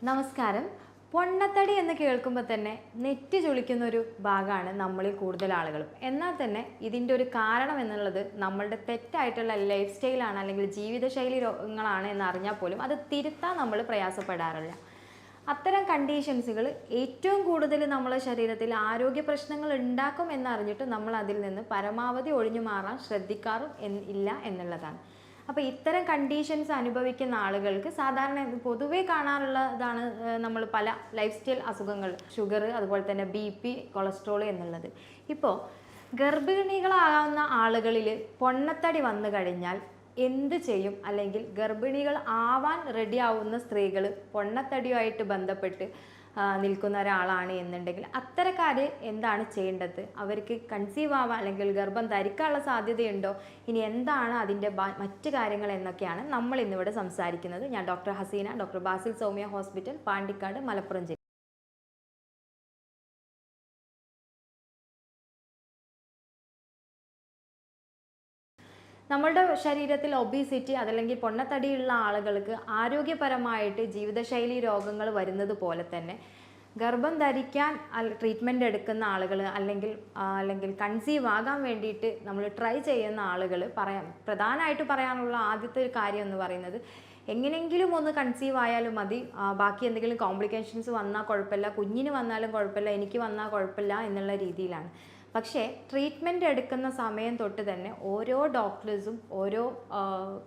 നമസ്കാരം. പൊണ്ണത്തടി എന്ന് കേൾക്കുമ്പോൾ തന്നെ നെറ്റി ചുളിക്കുന്ന ഒരു ഭാഗമാണ് നമ്മളിൽ കൂടുതൽ ആളുകളും. എന്നാൽ തന്നെ ഇതിൻ്റെ ഒരു കാരണം എന്നുള്ളത് നമ്മളുടെ തെറ്റായിട്ടുള്ള ലൈഫ് സ്റ്റൈലാണ് അല്ലെങ്കിൽ ജീവിതശൈലി രോഗങ്ങളാണ് എന്നറിഞ്ഞാൽ പോലും അത് തിരുത്താൻ നമ്മൾ പ്രയാസപ്പെടാറില്ല. അത്തരം കണ്ടീഷൻസുകൾ ഏറ്റവും കൂടുതൽ നമ്മളെ ശരീരത്തിൽ ആരോഗ്യ പ്രശ്നങ്ങൾ ഉണ്ടാക്കും എന്നറിഞ്ഞിട്ട് നമ്മൾ അതിൽ നിന്ന് പരമാവധി ഒഴിഞ്ഞു മാറാൻ ശ്രദ്ധിക്കാറും ഇല്ല എന്നുള്ളതാണ്. അപ്പോൾ ഇത്തരം കണ്ടീഷൻസ് അനുഭവിക്കുന്ന ആളുകൾക്ക് സാധാരണ പൊതുവേ കാണാറുള്ളതാണ് നമ്മൾ പല ലൈഫ് സ്റ്റൈൽ അസുഖങ്ങൾ, ഷുഗർ, അതുപോലെ തന്നെ BP, കൊളസ്ട്രോൾ എന്നുള്ളത്. ഇപ്പോൾ ഗർഭിണികളാകുന്ന ആളുകളിൽ പൊണ്ണത്തടി വന്നു കഴിഞ്ഞാൽ എന്ത് ചെയ്യും? അല്ലെങ്കിൽ ഗർഭിണികൾ ആവാൻ റെഡി ആവുന്ന സ്ത്രീകൾ പൊണ്ണത്തടിയുമായിട്ട് ബന്ധപ്പെട്ട് നിൽക്കുന്ന ഒരാളാണ് എന്നുണ്ടെങ്കിൽ അത്തരക്കാർ എന്താണ് ചെയ്യേണ്ടത്? അവർക്ക് കൺസീവ് ആവാൻ അല്ലെങ്കിൽ ഗർഭം ധരിക്കാനുള്ള സാധ്യതയുണ്ടോ? ഇനി എന്താണ് അതിൻ്റെ മറ്റ് കാര്യങ്ങൾ എന്നൊക്കെയാണ് നമ്മൾ ഇന്നിവിടെ സംസാരിക്കുന്നത്. ഞാൻ doctor Haseena, doctor Basil Soumya hospital, Pandikkad, Malappuram ജില്ല. നമ്മളുടെ ശരീരത്തിൽ ഒബീസിറ്റി അതല്ലെങ്കിൽ പൊണ്ണത്തടിയുള്ള ആളുകൾക്ക് ആരോഗ്യപരമായിട്ട് ജീവിതശൈലി രോഗങ്ങൾ വരുന്നത് പോലെ തന്നെ ഗർഭം ധരിക്കാൻ ട്രീറ്റ്മെൻറ്റ് എടുക്കുന്ന ആളുകൾ അല്ലെങ്കിൽ കൺസീവ് ആകാൻ വേണ്ടിയിട്ട് നമ്മൾ ട്രൈ ചെയ്യുന്ന ആളുകൾ പ്രധാനമായിട്ട് പറയാനുള്ള ആദ്യത്തെ ഒരു കാര്യം എന്ന് പറയുന്നത് എങ്ങനെയെങ്കിലും ഒന്ന് കൺസീവ് ആയാലും മതി, ബാക്കി എന്തെങ്കിലും കോംപ്ലിക്കേഷൻസ് വന്നാൽ കുഴപ്പമില്ല, കുഞ്ഞിന് വന്നാലും കുഴപ്പമില്ല, എനിക്ക് വന്നാൽ കുഴപ്പമില്ല എന്നുള്ള രീതിയിലാണ്. പക്ഷേ ട്രീറ്റ്മെൻറ്റ് എടുക്കുന്ന സമയം തൊട്ട് തന്നെ ഓരോ ഡോക്ടേഴ്സും ഓരോ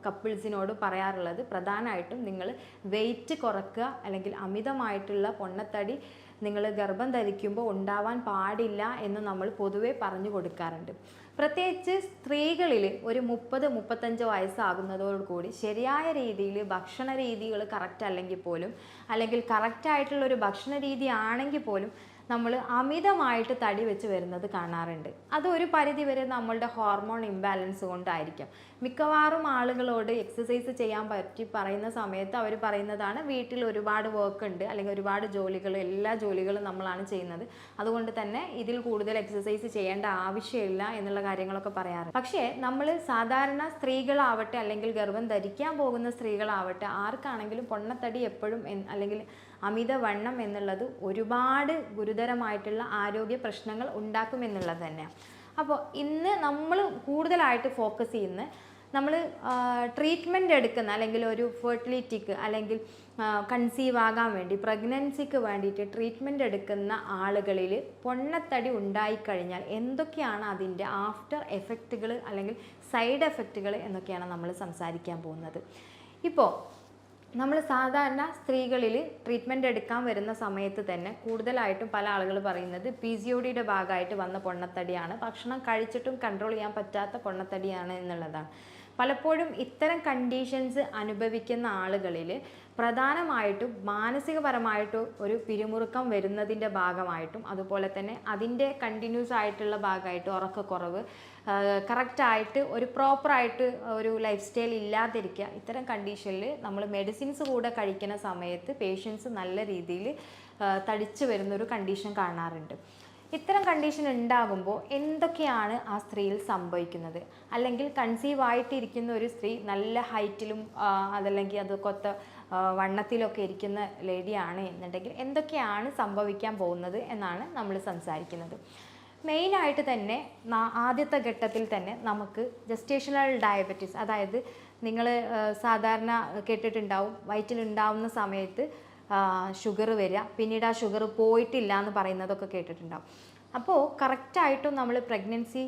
കപ്പിൾസിനോട് പറയാറുള്ളത് പ്രധാനമായിട്ടും നിങ്ങൾ വെയിറ്റ് കുറയ്ക്കുക, അല്ലെങ്കിൽ അമിതമായിട്ടുള്ള പൊണ്ണത്തടി നിങ്ങൾ ഗർഭം ധരിക്കുമ്പോൾ ഉണ്ടാവാൻ പാടില്ല എന്ന് നമ്മൾ പൊതുവേ പറഞ്ഞു കൊടുക്കാറുണ്ട്. പ്രത്യേകിച്ച് സ്ത്രീകളിൽ ഒരു 30-35 വയസ്സാകുന്നതോടുകൂടി ശരിയായ രീതിയിൽ ഭക്ഷണ രീതികൾ കറക്റ്റ് അല്ലെങ്കിൽ പോലും, അല്ലെങ്കിൽ കറക്റ്റായിട്ടുള്ളൊരു ഭക്ഷണ രീതി ആണെങ്കിൽ പോലും നമ്മൾ അമിതമായിട്ട് തടി വെച്ച് വരുന്നത് കാണാറുണ്ട്. അതൊരു പരിധിവരെ നമ്മളുടെ ഹോർമോൺ ഇംബാലൻസ് കൊണ്ടായിരിക്കും. മിക്കവാറും ആളുകളോട് എക്സസൈസ് ചെയ്യാൻ പറ്റി പറയുന്ന സമയത്ത് അവർ പറയുന്നതാണ് വീട്ടിൽ ഒരുപാട് വർക്ക് ഉണ്ട്, അല്ലെങ്കിൽ ഒരുപാട് ജോലികൾ, എല്ലാ ജോലികളും നമ്മളാണ് ചെയ്യുന്നത്, അതുകൊണ്ട് തന്നെ ഇതിൽ കൂടുതൽ എക്സസൈസ് ചെയ്യേണ്ട ആവശ്യമില്ല എന്നുള്ള കാര്യങ്ങളൊക്കെ പറയാറ്. പക്ഷേ നമ്മൾ സാധാരണ സ്ത്രീകളാവട്ടെ അല്ലെങ്കിൽ ഗർഭം ധരിക്കാൻ പോകുന്ന സ്ത്രീകളാവട്ടെ ആർക്കാണെങ്കിലും പൊണ്ണത്തടി എപ്പോഴും അല്ലെങ്കിൽ അമിതവണ്ണം എന്നുള്ളത് ഒരുപാട് ഗുരുതരമായിട്ടുള്ള ആരോഗ്യ പ്രശ്നങ്ങൾ ഉണ്ടാക്കുമെന്നുള്ളത് തന്നെയാണ്. അപ്പോൾ ഇന്ന് നമ്മൾ കൂടുതലായിട്ട് ഫോക്കസ് ചെയ്യുന്ന നമ്മൾ ട്രീറ്റ്മെൻറ്റ് എടുക്കുന്ന അല്ലെങ്കിൽ ഒരു ഫെർട്ടിലിറ്റിക്ക് അല്ലെങ്കിൽ കൺസീവ് ആകാൻ വേണ്ടി പ്രഗ്നൻസിക്ക് വേണ്ടിയിട്ട് ട്രീറ്റ്മെൻറ്റ് എടുക്കുന്ന ആളുകളിൽ പൊണ്ണത്തടി ഉണ്ടായിക്കഴിഞ്ഞാൽ എന്തൊക്കെയാണ് അതിൻ്റെ ആഫ്റ്റർ എഫക്റ്റുകൾ അല്ലെങ്കിൽ സൈഡ് എഫക്റ്റുകൾ എന്നൊക്കെയാണ് നമ്മൾ സംസാരിക്കാൻ പോകുന്നത്. ഇപ്പോൾ നമ്മൾ സാധാരണ സ്ത്രീകളിൽ ട്രീറ്റ്മെൻറ്റ് എടുക്കാൻ വരുന്ന സമയത്ത് തന്നെ കൂടുതലായിട്ടും പല ആളുകൾ പറയുന്നത് PCODയുടെ ഭാഗമായിട്ട് വന്ന പൊണ്ണത്തടിയാണ്, ഭക്ഷണം കഴിച്ചിട്ടും കൺട്രോൾ ചെയ്യാൻ പറ്റാത്ത പൊണ്ണത്തടിയാണ് എന്നുള്ളതാണ്. പലപ്പോഴും ഇത്തരം കണ്ടീഷൻസ് അനുഭവിക്കുന്ന ആളുകളിൽ പ്രധാനമായിട്ടും മാനസികപരമായിട്ട് ഒരു പിരിമുറുക്കം വരുന്നതിൻ്റെ ഭാഗമായിട്ടും, അതുപോലെ തന്നെ അതിൻ്റെ കണ്ടിന്യൂസ് ആയിട്ടുള്ള ഭാഗമായിട്ട് ഉറക്കക്കുറവ്, കറക്റ്റായിട്ട് ഒരു പ്രോപ്പറായിട്ട് ഒരു ലൈഫ് സ്റ്റൈൽ ഇല്ലാതിരിക്കുക, ഇത്തരം കണ്ടീഷനിൽ നമ്മൾ മെഡിസിൻസ് കൂടെ കഴിക്കുന്ന സമയത്ത് പേഷ്യൻസ് നല്ല രീതിയിൽ തടിച്ചു വരുന്നൊരു കണ്ടീഷൻ കാണാറുണ്ട്. ഇത്തരം കണ്ടീഷൻ ഉണ്ടാകുമ്പോൾ എന്തൊക്കെയാണ് ആ സ്ത്രീയിൽ സംഭവിക്കുന്നത്? അല്ലെങ്കിൽ കൺസീവ് ആയിട്ടിരിക്കുന്ന ഒരു സ്ത്രീ നല്ല ഹൈറ്റിലും അതല്ലെങ്കിൽ അത് വണ്ണത്തിലൊക്കെ ഇരിക്കുന്ന ലേഡിയാണ് എന്നുണ്ടെങ്കിൽ എന്തൊക്കെയാണ് സംഭവിക്കാൻ പോകുന്നത് എന്നാണ് നമ്മൾ സംസാരിക്കുന്നത്. മെയിനായിട്ട് തന്നെ ആദ്യത്തെ ഘട്ടത്തിൽ തന്നെ നമുക്ക് ജസ്റ്റേഷണൽ ഡയബറ്റീസ്, അതായത് നിങ്ങൾ സാധാരണ കേട്ടിട്ടുണ്ടാവും വയറ്റിലുണ്ടാവുന്ന സമയത്ത് ഷുഗർ വരിക, പിന്നീട് ആ ഷുഗർ പോയിട്ടില്ല എന്ന് പറയുന്നതൊക്കെ കേട്ടിട്ടുണ്ടാവും. അപ്പോൾ കറക്റ്റായിട്ടും നമ്മൾ പ്രഗ്നൻസി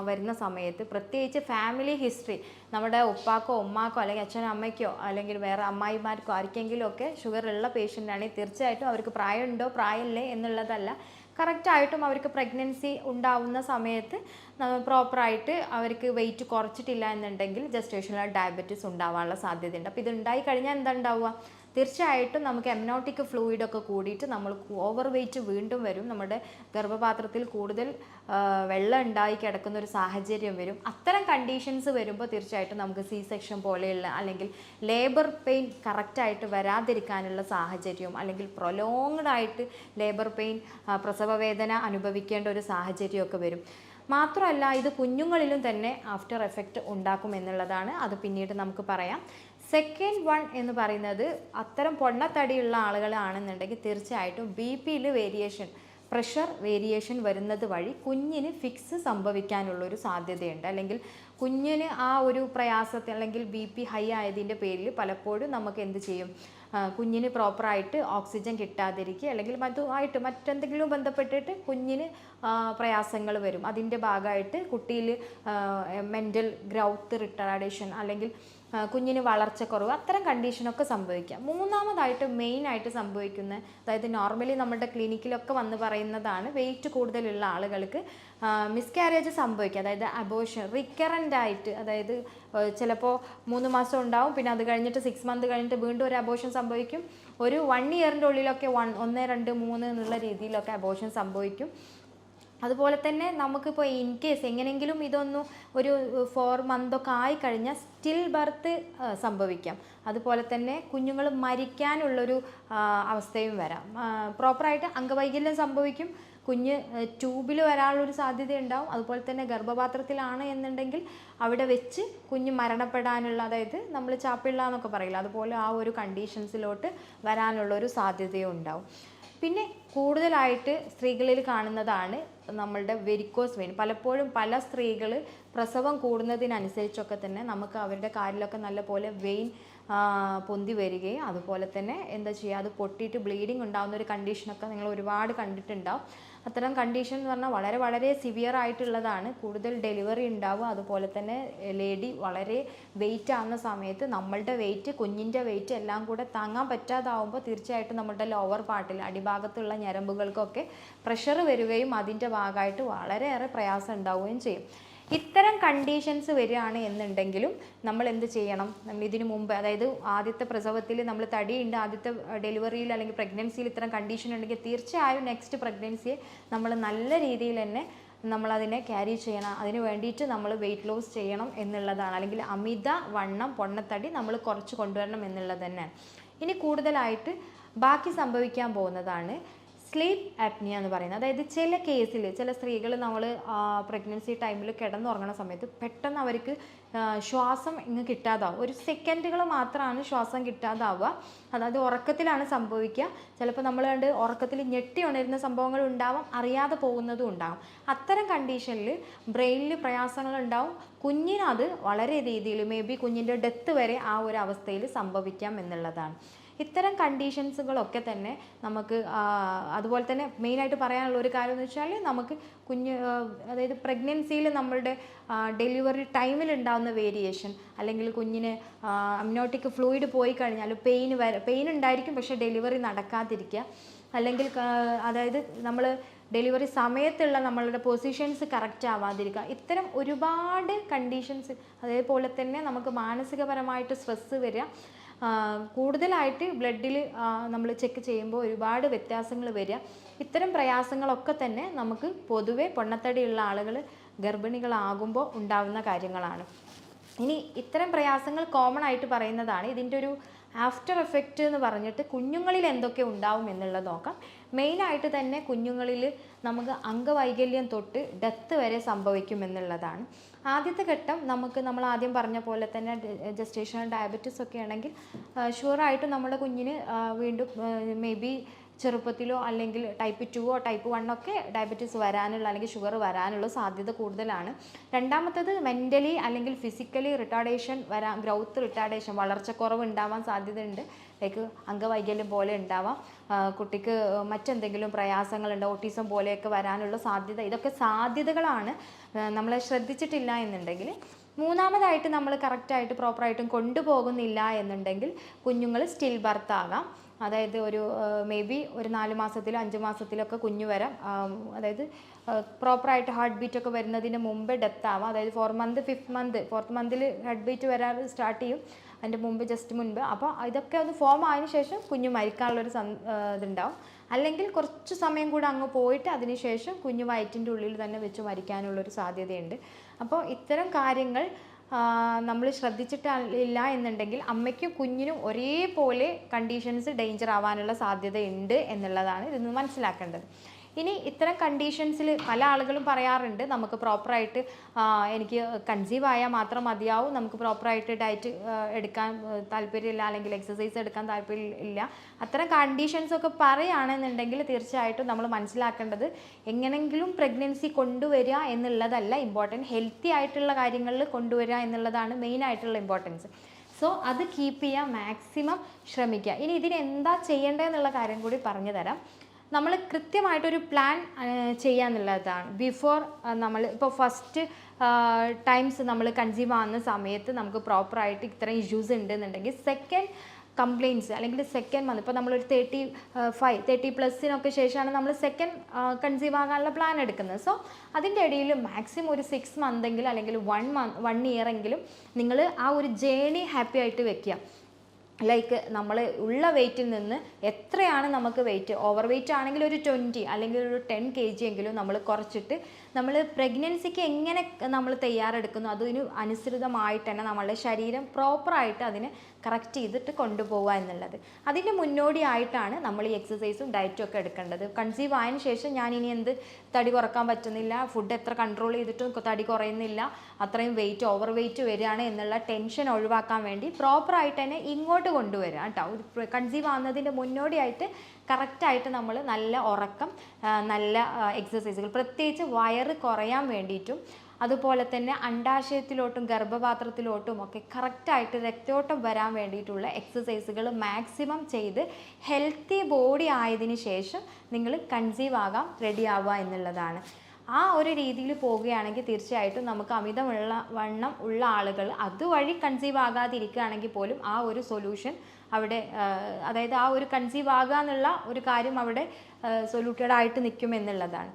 വരുന്ന സമയത്ത് പ്രത്യേകിച്ച് ഫാമിലി ഹിസ്റ്ററി, നമ്മുടെ ഉപ്പാക്കോ ഉമ്മാക്കോ അല്ലെങ്കിൽ അച്ഛനോ അമ്മയ്ക്കോ അല്ലെങ്കിൽ വേറെ അമ്മായിമാർക്കോ ആർക്കെങ്കിലും ഒക്കെ ഷുഗർ ഉള്ള പേഷ്യൻ്റ് ആണെങ്കിൽ തീർച്ചയായിട്ടും അവർക്ക് പ്രായമുണ്ടോ പ്രായമില്ലേ എന്നുള്ളതല്ല, കറക്റ്റായിട്ടും അവർക്ക് പ്രഗ്നൻസി ഉണ്ടാവുന്ന സമയത്ത് പ്രോപ്പറായിട്ട് അവർക്ക് വെയിറ്റ് കുറച്ചിട്ടില്ല എന്നുണ്ടെങ്കിൽ ജസ്റ്റേഷണൽ ഡയബറ്റീസ് ഉണ്ടാവാനുള്ള സാധ്യതയുണ്ട്. അപ്പോൾ ഇതുണ്ടായി കഴിഞ്ഞാൽ എന്താ ഉണ്ടാവുക? തീർച്ചയായിട്ടും നമുക്ക് എംനോട്ടിക് ഫ്ലൂയിഡൊക്കെ കൂടിയിട്ട് നമ്മൾ ഓവർ വെയിറ്റ് വീണ്ടും വരും, നമ്മുടെ ഗർഭപാത്രത്തിൽ കൂടുതൽ വെള്ളം ഉണ്ടായി കിടക്കുന്ന ഒരു സാഹചര്യം വരും. അത്തരം കണ്ടീഷൻസ് വരുമ്പോൾ തീർച്ചയായിട്ടും നമുക്ക് C-സെക്ഷൻ പോലെയുള്ള അല്ലെങ്കിൽ ലേബർ പെയിൻ കറക്റ്റായിട്ട് വരാതിരിക്കാനുള്ള സാഹചര്യവും, അല്ലെങ്കിൽ പ്രൊലോങ്ഡ് ആയിട്ട് ലേബർ പെയിൻ പ്രസവവേദന അനുഭവിക്കേണ്ട ഒരു സാഹചര്യമൊക്കെ വരും. മാത്രമല്ല ഇത് കുഞ്ഞുങ്ങളിലും തന്നെ ആഫ്റ്റർ എഫക്റ്റ് ഉണ്ടാക്കും എന്നുള്ളതാണ്. അത് പിന്നീട് നമുക്ക് പറയാം. സെക്കൻഡ് വൺ എന്ന് പറയുന്നത് അത്തരം പൊണ്ണത്തടിയുള്ള ആളുകളാണെന്നുണ്ടെങ്കിൽ തീർച്ചയായിട്ടും ബി പിയിൽ വേരിയേഷൻ, പ്രഷർ വേരിയേഷൻ വരുന്നത് വഴി കുഞ്ഞിന് ഫിക്സ് സംഭവിക്കാനുള്ളൊരു സാധ്യതയുണ്ട്. അല്ലെങ്കിൽ കുഞ്ഞിന് ആ ഒരു പ്രയാസത്തിൽ അല്ലെങ്കിൽ ബി പി ഹൈ ആയതിൻ്റെ പേരിൽ പലപ്പോഴും നമുക്ക് എന്ത് ചെയ്യും, കുഞ്ഞിന് പ്രോപ്പറായിട്ട് ഓക്സിജൻ കിട്ടാതിരിക്കുക അല്ലെങ്കിൽ മറ്റെന്തെങ്കിലും ബന്ധപ്പെട്ടിട്ട് കുഞ്ഞിന് പ്രയാസങ്ങൾ വരും. അതിൻ്റെ ഭാഗമായിട്ട് കുട്ടിയിൽ മെൻ്റൽ ഗ്രൗത്ത് റിട്ടാർഡേഷൻ അല്ലെങ്കിൽ കുഞ്ഞിന് വളർച്ചക്കുറവ്, അത്തരം കണ്ടീഷനൊക്കെ സംഭവിക്കാം. മൂന്നാമതായിട്ട് മെയിനായിട്ട് സംഭവിക്കുന്ന, അതായത് നോർമലി നമ്മുടെ ക്ലിനിക്കിലൊക്കെ വന്ന് പറയുന്നതാണ്, വെയിറ്റ് കൂടുതലുള്ള ആളുകൾക്ക് മിസ്കാരേജ് സംഭവിക്കുക. അതായത് അബോർഷൻ റിക്കറൻ്റ് ആയിട്ട്, അതായത് ചിലപ്പോൾ 3 മാസം ഉണ്ടാവും, പിന്നെ അത് കഴിഞ്ഞിട്ട് 6 മന്ത് കഴിഞ്ഞിട്ട് വീണ്ടും ഒരു അബോർഷൻ സംഭവിക്കും. ഒരു 1 ഇയറിൻ്റെ ഉള്ളിലൊക്കെ 1, 2, 3 എന്നുള്ള രീതിയിലൊക്കെ അബോർഷൻ സംഭവിക്കും. അതുപോലെ തന്നെ നമുക്കിപ്പോൾ ഇൻ കേസ് എങ്ങനെയെങ്കിലും ഇതൊന്നും ഒരു 4 മന്തൊക്കെ ആയിക്കഴിഞ്ഞാൽ സ്റ്റിൽ ബർത്ത് സംഭവിക്കാം. അതുപോലെ തന്നെ കുഞ്ഞുങ്ങൾ മരിക്കാനുള്ളൊരു അവസ്ഥയും വരാം. പ്രോപ്പറായിട്ട് അംഗവൈകല്യം സംഭവിക്കും, കുഞ്ഞ് ട്യൂബിൽ വരാനുള്ളൊരു സാധ്യത ഉണ്ടാവും. അതുപോലെ തന്നെ ഗർഭപാത്രത്തിലാണ് എന്നുണ്ടെങ്കിൽ അവിടെ വെച്ച് കുഞ്ഞ് മരണപ്പെടാനുള്ള, അതായത് നമ്മൾ ചാപ്പിള്ള എന്നൊക്കെ പറയില്ല, അതുപോലെ ആ ഒരു കണ്ടീഷൻസിലോട്ട് വരാനുള്ളൊരു സാധ്യതയും ഉണ്ടാവും. പിന്നെ കൂടുതലായിട്ട് സ്ത്രീകളിൽ കാണുന്നതാണ് നമ്മളുടെ വെരിക്കോസ് വെയിൻ. പലപ്പോഴും പല സ്ത്രീകൾ പ്രസവം കൂടുന്നതിനനുസരിച്ചൊക്കെ തന്നെ നമുക്ക് അവരുടെ കാലിലൊക്കെ നല്ലപോലെ വെയിൻ പൊന്തി വരികയും അതുപോലെ തന്നെ എന്താ ചെയ്യുക, അത് പൊട്ടിയിട്ട് ബ്ലീഡിങ് ഉണ്ടാകുന്ന ഒരു കണ്ടീഷനൊക്കെ നിങ്ങൾ ഒരുപാട് കണ്ടിട്ടുണ്ടാവും. അത്തരം കണ്ടീഷൻ എന്ന് പറഞ്ഞാൽ വളരെ വളരെ സിവിയർ ആയിട്ടുള്ളതാണ്. കൂടുതൽ ഡെലിവറി ഉണ്ടാവുക, അതുപോലെ തന്നെ ലേഡി വളരെ വെയിറ്റ് ആകുന്ന സമയത്ത് നമ്മളുടെ വെയിറ്റ്, കുഞ്ഞിൻ്റെ വെയിറ്റ് എല്ലാം കൂടെ താങ്ങാൻ പറ്റാതാവുമ്പോൾ തീർച്ചയായിട്ടും നമ്മുടെ ലോവർ പാർട്ടിൽ അടിഭാഗത്തുള്ള ഞരമ്പുകൾക്കൊക്കെ പ്രഷർ വരികയും അതിൻ്റെ ഭാഗമായിട്ട് വളരെയേറെ പ്രയാസം ഉണ്ടാവുകയും ചെയ്യും. ഇത്തരം കണ്ടീഷൻസ് വരികയാണ് എന്നുണ്ടെങ്കിലും നമ്മൾ എന്ത് ചെയ്യണം, നമ്മൾ ഇതിനു മുമ്പ്, അതായത് ആദ്യത്തെ പ്രസവത്തിൽ നമ്മൾ തടിയുണ്ട്, ആദ്യത്തെ ഡെലിവറിയിൽ അല്ലെങ്കിൽ പ്രഗ്നൻസിയിൽ ഇത്തരം കണ്ടീഷൻ ഉണ്ടെങ്കിൽ തീർച്ചയായും നെക്സ്റ്റ് പ്രഗ്നൻസിയെ നമ്മൾ നല്ല രീതിയിൽ തന്നെ നമ്മളതിനെ ക്യാരി ചെയ്യണം. അതിന് വേണ്ടിയിട്ട് നമ്മൾ വെയിറ്റ് ലോസ് ചെയ്യണം എന്നുള്ളതാണ്. അല്ലെങ്കിൽ അമിത വണ്ണം, പൊണ്ണത്തടി നമ്മൾ കുറച്ച് കൊണ്ടുവരണം എന്നുള്ളത് തന്നെയാണ്. ഇനി കൂടുതലായിട്ട് ബാക്കി സംഭവിക്കാൻ പോകുന്നതാണ് സ്ലീപ്പ് ആപ്നിയ എന്ന് പറയുന്നത്. അതായത് ചില കേസിൽ ചില സ്ത്രീകൾ നമ്മൾ പ്രഗ്നൻസി ടൈമിൽ കിടന്നുറങ്ങുന്ന സമയത്ത് പെട്ടെന്ന് അവർക്ക് ശ്വാസം ഇങ്ങ് കിട്ടാതാവും. ഒരു സെക്കൻഡുകൾ മാത്രമാണ് ശ്വാസം കിട്ടാതാവുക. അതായത് ഉറക്കത്തിലാണ് സംഭവിക്കുക. ചിലപ്പോൾ നമ്മൾ കണ്ട് ഉറക്കത്തിൽ ഞെട്ടി ഉണരുന്ന സംഭവങ്ങൾ ഉണ്ടാവാം, അറിയാതെ പോകുന്നതും ഉണ്ടാകും. അത്തരം കണ്ടീഷനിൽ ബ്രെയിനിൽ പ്രയാസങ്ങൾ ഉണ്ടാവും. കുഞ്ഞിനത് വളരെ രീതിയിൽ മേ ബി കുഞ്ഞിൻ്റെ ഡെത്ത് വരെ ആ ഒരു അവസ്ഥയിൽ സംഭവിക്കാം എന്നുള്ളതാണ്. ഇത്തരം കണ്ടീഷൻസുകളൊക്കെ തന്നെ നമുക്ക്, അതുപോലെ തന്നെ മെയിനായിട്ട് പറയാനുള്ള ഒരു കാര്യം എന്ന് വെച്ചാൽ നമുക്ക് അതായത് പ്രഗ്നൻസിയിൽ നമ്മളുടെ ഡെലിവറി ടൈമിൽ ഉണ്ടാകുന്ന വേരിയേഷൻ, അല്ലെങ്കിൽ കുഞ്ഞിന് അമ്നോട്ടിക് ഫ്ലൂയിഡ് പോയി കഴിഞ്ഞാൽ പെയിൻ ഉണ്ടായിരിക്കും, പക്ഷേ ഡെലിവറി നടക്കാതിരിക്കുക, അല്ലെങ്കിൽ അതായത് നമ്മൾ ഡെലിവറി സമയത്തുള്ള നമ്മളുടെ പൊസിഷൻസ് കറക്റ്റ് ആവാതിരിക്കുക, ഇത്തരം ഒരുപാട് കണ്ടീഷൻസ്. അതേപോലെ തന്നെ നമുക്ക് മാനസികപരമായിട്ട് സ്ട്രെസ്സ് വരിക, കൂടുതലായിട്ട് ബ്ലഡിൽ നമ്മൾ ചെക്ക് ചെയ്യുമ്പോൾ ഒരുപാട് വ്യത്യാസങ്ങൾ വരിക. ഇത്തരം പ്രയാസങ്ങളൊക്കെ തന്നെ നമുക്ക് പൊതുവെ പൊണ്ണത്തടിയുള്ള ആളുകൾ ഗർഭിണികളാകുമ്പോൾ ഉണ്ടാകുന്ന കാര്യങ്ങളാണ്. ഇനി ഇത്തരം പ്രയാസങ്ങൾ കോമൺ ആയിട്ട് പറയുന്നതാണ്. ഇതിൻ്റെ ഒരു ആഫ്റ്റർ എഫക്റ്റ് എന്ന് പറഞ്ഞിട്ട് കുഞ്ഞുങ്ങളിൽ എന്തൊക്കെ ഉണ്ടാവും എന്നുള്ളത് നോക്കാം. മെയിനായിട്ട് തന്നെ കുഞ്ഞുങ്ങളിൽ നമുക്ക് അംഗവൈകല്യം തൊട്ട് ഡെത്ത് വരെ സംഭവിക്കും എന്നുള്ളതാണ്. ആദ്യത്തെ ഘട്ടം നമ്മൾ ആദ്യം പറഞ്ഞ പോലെ തന്നെ ജസ്റ്റേഷണൽ ഡയബറ്റീസ് ഒക്കെ ആണെങ്കിൽ ഷുവറായിട്ടും നമ്മുടെ കുഞ്ഞിന് വീണ്ടും മേ ബി ചെറുപ്പത്തിലോ അല്ലെങ്കിൽ ടൈപ്പ് 2 ടൈപ്പ് 1 ഒക്കെ ഡയബറ്റീസ് വരാനുള്ള അല്ലെങ്കിൽ ഷുഗർ വരാനുള്ള സാധ്യത കൂടുതലാണ്. രണ്ടാമത്തത് മെൻ്റലി അല്ലെങ്കിൽ ഫിസിക്കലി റിട്ടാർഡേഷൻ ഗ്രൗത്ത് റിട്ടാർഡേഷൻ, വളർച്ചക്കുറവ് ഉണ്ടാവാൻ സാധ്യതയുണ്ട്. ലൈക്ക് അംഗവൈകല്യം പോലെ ഉണ്ടാവാം, കുട്ടിക്ക് മറ്റെന്തെങ്കിലും പ്രയാസങ്ങളുണ്ട്, ഓട്ടിസം പോലെയൊക്കെ വരാനുള്ള സാധ്യത. ഇതൊക്കെ സാധ്യതകളാണ്. നമ്മളെ ശ്രദ്ധിച്ചിട്ടില്ല എന്നുണ്ടെങ്കിൽ. മൂന്നാമതായിട്ട് നമ്മൾ കറക്റ്റായിട്ട് പ്രോപ്പറായിട്ടും കൊണ്ടുപോകുന്നില്ല എന്നുണ്ടെങ്കിൽ കുഞ്ഞുങ്ങൾ സ്റ്റിൽ ബർത്ത് ആകാം. അതായത് ഒരു മേ ബി ഒരു 4 മാസത്തിലോ 5 മാസത്തിലൊക്കെ കുഞ്ഞു വരാം. അതായത് പ്രോപ്പറായിട്ട് ഹാർട്ട് ബീറ്റ് ഒക്കെ വരുന്നതിന് മുമ്പ് ഡെത്ത് ആവാം. അതായത് 4th മന്തിൽ ഹാർട്ട് ബീറ്റ് വരാൻ സ്റ്റാർട്ട് ചെയ്യും, അതിൻ്റെ മുമ്പ് ജസ്റ്റ് മുൻപ്. അപ്പോൾ ഇതൊക്കെ ഒന്ന് ഫോം ആയതിനു ശേഷം കുഞ്ഞു മരിക്കാനുള്ളൊരു ഇതുണ്ടാവും. അല്ലെങ്കിൽ കുറച്ച് സമയം കൂടെ അങ്ങ് പോയിട്ട് അതിനുശേഷം കുഞ്ഞു വയറ്റിൻ്റെ ഉള്ളിൽ തന്നെ വെച്ച് മരിക്കാനുള്ളൊരു സാധ്യതയുണ്ട്. അപ്പോൾ ഇത്തരം കാര്യങ്ങൾ നമ്മൾ ശ്രദ്ധിച്ചിട്ടില്ല എന്നുണ്ടെങ്കിൽ അമ്മയ്ക്കും കുഞ്ഞിനും ഒരേപോലെ കണ്ടീഷൻസ് ഡേഞ്ചർ ആവാനുള്ള സാധ്യതയുണ്ട് എന്നുള്ളതാണ് ഇതിൽ നിന്ന് മനസ്സിലാക്കേണ്ടത്. ഇനി ഇത്തരം കണ്ടീഷൻസിൽ പല ആളുകളും പറയാറുണ്ട് നമുക്ക് പ്രോപ്പറായിട്ട് എനിക്ക് കൺസീവ് ആയാൽ മാത്രം മതിയാവും, നമുക്ക് പ്രോപ്പറായിട്ട് ഡയറ്റ് എടുക്കാൻ താല്പര്യമില്ല അല്ലെങ്കിൽ എക്സസൈസ് എടുക്കാൻ താല്പര്യമില്ല. അത്തരം കണ്ടീഷൻസൊക്കെ പറയുകയാണെന്നുണ്ടെങ്കിൽ തീർച്ചയായിട്ടും നമ്മൾ മനസ്സിലാക്കേണ്ടത് എങ്ങനെങ്കിലും പ്രഗ്നൻസി കൊണ്ടുവരിക എന്നുള്ളതല്ല ഇമ്പോർട്ടൻറ്റ്, ഹെൽത്തി ആയിട്ടുള്ള കാര്യങ്ങളിൽ കൊണ്ടുവരിക എന്നുള്ളതാണ് മെയിൻ ആയിട്ടുള്ള ഇമ്പോർട്ടൻസ്. സോ അത് കീപ്പ് ചെയ്യാൻ മാക്സിമം ശ്രമിക്കുക. ഇനി ഇതിനെന്താ ചെയ്യേണ്ടതെന്നുള്ള കാര്യം കൂടി പറഞ്ഞു തരാം. നമ്മൾ കൃത്യമായിട്ടൊരു പ്ലാൻ ചെയ്യാന്നുള്ളതാണ്. ബിഫോർ നമ്മൾ ഇപ്പോൾ ഫസ്റ്റ് ടൈംസ് നമ്മൾ കൺസീവ് ആവുന്ന സമയത്ത് നമുക്ക് പ്രോപ്പറായിട്ട് ഇത്രയും ഇഷ്യൂസ് ഉണ്ടെന്നുണ്ടെങ്കിൽ സെക്കൻഡ് കംപ്ലയിൻറ്റ്സ് അല്ലെങ്കിൽ സെക്കൻഡ് മന്ത്, ഇപ്പോൾ നമ്മളൊരു 30+ ശേഷമാണ് നമ്മൾ സെക്കൻഡ് കൺസീവ് ആകാനുള്ള പ്ലാൻ എടുക്കുന്നത്. സോ അതിൻ്റെ ഇടയിൽ മാക്സിമം ഒരു 6 മന്തെങ്കിലും അല്ലെങ്കിൽ 1 ഇയർ എങ്കിലും നിങ്ങൾ ആ ഒരു ജേണി ഹാപ്പി ആയിട്ട് വെക്കുക. ലൈക്ക് നമ്മൾ ഉള്ള വെയ്റ്റിൽ നിന്ന് എത്രയാണ് നമുക്ക് വെയിറ്റ്, ഓവർ വെയ്റ്റ് ആണെങ്കിൽ ഒരു 20 അല്ലെങ്കിൽ ഒരു 10 kg എങ്കിലും നമ്മൾ കുറച്ചിട്ട് നമ്മൾ പ്രഗ്നൻസിക്ക് എങ്ങനെ നമ്മൾ തയ്യാറെടുക്കുന്നു അതിന് അനുസൃതമായിട്ട് തന്നെ നമ്മളുടെ ശരീരം പ്രോപ്പറായിട്ട് അതിനെ കറക്റ്റ് ചെയ്തിട്ട് കൊണ്ടുപോവുക എന്നുള്ളത്. അതിൻ്റെ മുന്നോടിയായിട്ടാണ് നമ്മൾ ഈ എക്സസൈസും ഡയറ്റും ഒക്കെ എടുക്കേണ്ടത്. കൺസീവ് ആയതിനു ശേഷം ഞാൻ ഇനി എന്ത് തടി കുറക്കാൻ പറ്റുന്നില്ല, ഫുഡ് എത്ര കൺട്രോൾ ചെയ്തിട്ടും തടി കുറയുന്നില്ല, അത്രയും വെയിറ്റ് ഓവർ വെയിറ്റ് വരികയാണ് എന്നുള്ള ടെൻഷൻ ഒഴിവാക്കാൻ വേണ്ടി പ്രോപ്പറായിട്ട് തന്നെ ഇങ്ങോട്ട് കൊണ്ടുവരിക കേട്ടോ. കൺസീവ് ആവുന്നതിൻ്റെ മുന്നോടിയായിട്ട് കറക്റ്റായിട്ട് നമ്മൾ നല്ല ഉറക്കം, നല്ല എക്സസൈസുകൾ, പ്രത്യേകിച്ച് വയറ് കുറയാൻ വേണ്ടിയിട്ടും അതുപോലെ തന്നെ അണ്ഡാശയത്തിലോട്ടും ഗർഭപാത്രത്തിലോട്ടും ഒക്കെ കറക്റ്റായിട്ട് രക്തയോട്ടം വരാൻ വേണ്ടിയിട്ടുള്ള എക്സസൈസുകൾ മാക്സിമം ചെയ്ത് ഹെൽത്തി ബോഡി ആയതിനു ശേഷം നിങ്ങൾ കൺസീവ് ആകാൻ റെഡി ആവുക എന്നുള്ളതാണ്. ആ ഒരു രീതിയിൽ പോവുകയാണെങ്കിൽ തീർച്ചയായിട്ടും നമുക്ക് വണ്ണം ഉള്ള ആളുകൾ അതുവഴി കൺസീവ് ആകാതിരിക്കുകയാണെങ്കിൽ പോലും ആ ഒരു സൊല്യൂഷൻ അവിടെ, അതായത് ആ ഒരു കൺസീവ് ആകുക എന്നുള്ള ഒരു കാര്യം അവിടെ സൊല്യൂട്ടഡ് ആയിട്ട് നിൽക്കുമെന്നുള്ളതാണ്.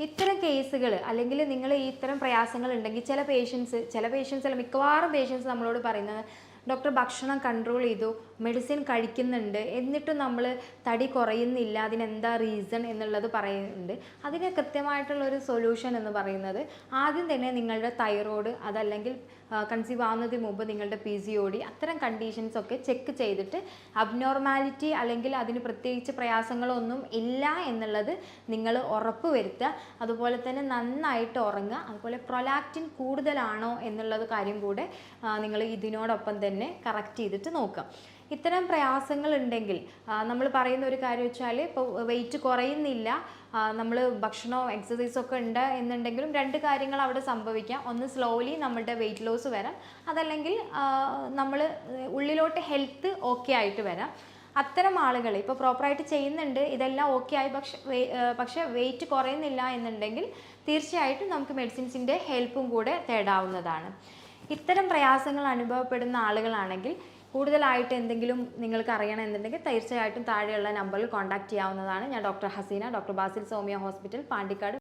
ഇത്തരം കേസുകൾ അല്ലെങ്കിൽ നിങ്ങൾ ഇത്തരം പ്രയാസങ്ങൾ ഉണ്ടെങ്കിൽ ചില പേഷ്യൻസ് അല്ല മിക്കവാറും പേഷ്യൻസ് നമ്മളോട് പറയുന്നത് ഡോക്ടർ ഭക്ഷണം കൺട്രോൾ ചെയ്തു, മെഡിസിൻ കഴിക്കുന്നുണ്ട്, എന്നിട്ടും നമ്മൾ തടി കുറയുന്നില്ല, അതിനെന്താ റീസൺ എന്നുള്ളത് പറയുന്നുണ്ട്. അതിന് കൃത്യമായിട്ടുള്ളൊരു സൊല്യൂഷൻ എന്ന് പറയുന്നത് ആദ്യം തന്നെ നിങ്ങളുടെ തൈറോയ്ഡ് അതല്ലെങ്കിൽ കൺസീവ് ആവുന്നതിന് മുമ്പ് നിങ്ങളുടെ PCOD അത്തരം കണ്ടീഷൻസൊക്കെ ചെക്ക് ചെയ്തിട്ട് അബ്നോർമാലിറ്റി അല്ലെങ്കിൽ അതിന് പ്രത്യേകിച്ച് പ്രയാസങ്ങളൊന്നും ഇല്ല എന്നുള്ളത് നിങ്ങൾ ഉറപ്പ് വരുത്തുക. അതുപോലെ തന്നെ നന്നായിട്ട് ഉറങ്ങുക. അതുപോലെ പ്രൊലാക്റ്റിൻ കൂടുതലാണോ എന്നുള്ളത് കാര്യം കൂടെ നിങ്ങൾ ഇതിനോടൊപ്പം തന്നെ കറക്റ്റ് ചെയ്തിട്ട് നോക്കുക. ഇത്തരം പ്രയാസങ്ങൾ ഉണ്ടെങ്കിൽ നമ്മൾ പറയുന്ന ഒരു കാര്യം വെച്ചാൽ ഇപ്പോൾ വെയിറ്റ് കുറയുന്നില്ല, നമ്മൾ ഭക്ഷണവും എക്സസൈസൊക്കെ ഉണ്ട് എന്നുണ്ടെങ്കിലും 2 കാര്യങ്ങൾ അവിടെ സംഭവിക്കാം. ഒന്ന് സ്ലോലി നമ്മുടെ വെയിറ്റ് ലോസ് വരാം, അതല്ലെങ്കിൽ നമ്മൾ ഉള്ളിലോട്ട് ഹെൽത്ത് ഓക്കെ ആയിട്ട് വരാം. അത്തരം ആളുകൾ ഇപ്പോൾ പ്രോപ്പറായിട്ട് ചെയ്യുന്നുണ്ട്, ഇതെല്ലാം ഓക്കെ ആയി, പക്ഷേ വെയിറ്റ് കുറയുന്നില്ല എന്നുണ്ടെങ്കിൽ തീർച്ചയായിട്ടും നമുക്ക് മെഡിസിൻസിൻ്റെ ഹെൽപ്പും കൂടെ തേടാവുന്നതാണ്. ഇത്തരം പ്രയാസങ്ങൾ അനുഭവപ്പെടുന്ന ആളുകളാണെങ്കിൽ കൂടുതലായിട്ട് എന്തെങ്കിലും നിങ്ങൾക്ക് അറിയണമെന്നുണ്ടെങ്കിൽ തീർച്ചയായിട്ടും താഴെയുള്ള നമ്പറിൽ കോൺടാക്റ്റ് ചെയ്യാവുന്നതാണ്. ഞാൻ doctor Haseena, doctor Basil സോമിയ hospital, Pandikkad.